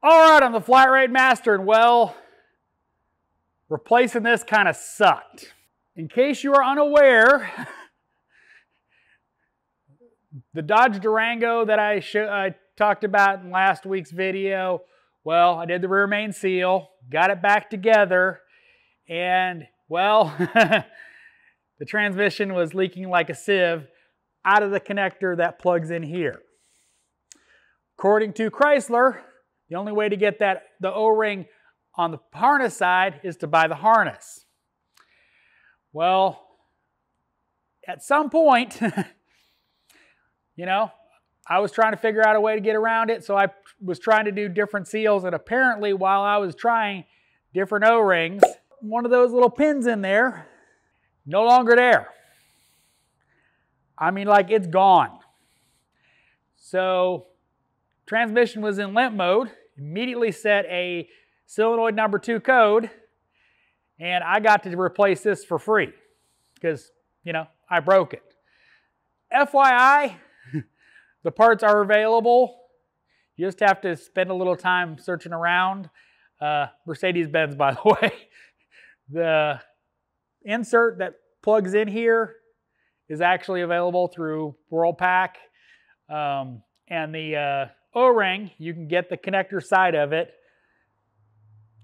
All right, I'm the flat rate master, and well, replacing this kind of sucked. In case you are unaware, the Dodge Durango that I talked about in last week's video, well, I did the rear main seal, got it back together, and well, the transmission was leaking like a sieve out of the connector that plugs in here. According to Chrysler, the only way to get the O-ring on the harness side is to buy the harness. Well, at some point, you know, I was trying to figure out a way to get around it, so I was trying to do different seals, and apparently while I was trying different O-rings, one of those little pins in there, no longer there. I mean, like, it's gone. So, transmission was in limp mode, immediately set a solenoid number 2 code, and I got to replace this for free because, you know, I broke it. FYI, the parts are available. You just have to spend a little time searching around. Mercedes-Benz, by the way. The insert that plugs in here is actually available through Worldpac. And the O-ring, you can get the connector side of it,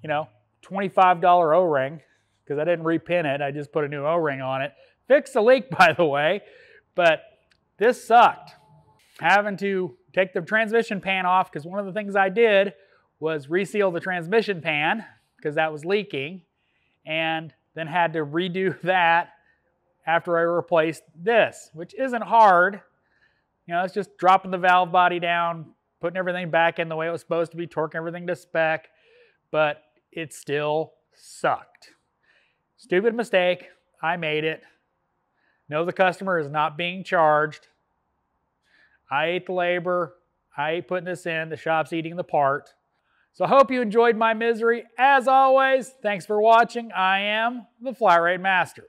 you know, $25 O-ring, because I didn't repin it, I just put a new O-ring on it. Fixed the leak, by the way, but this sucked. Having to take the transmission pan off, because one of the things I did was reseal the transmission pan, because that was leaking, and then had to redo that after I replaced this, which isn't hard. You know, it's just dropping the valve body down, putting everything back in the way it was supposed to be, torquing everything to spec, but it still sucked. Stupid mistake. I made it. No, the customer is not being charged. I ate the labor. I ate putting this in. The shop's eating the part. So I hope you enjoyed my misery. As always, thanks for watching. I am the Flat Rate Master.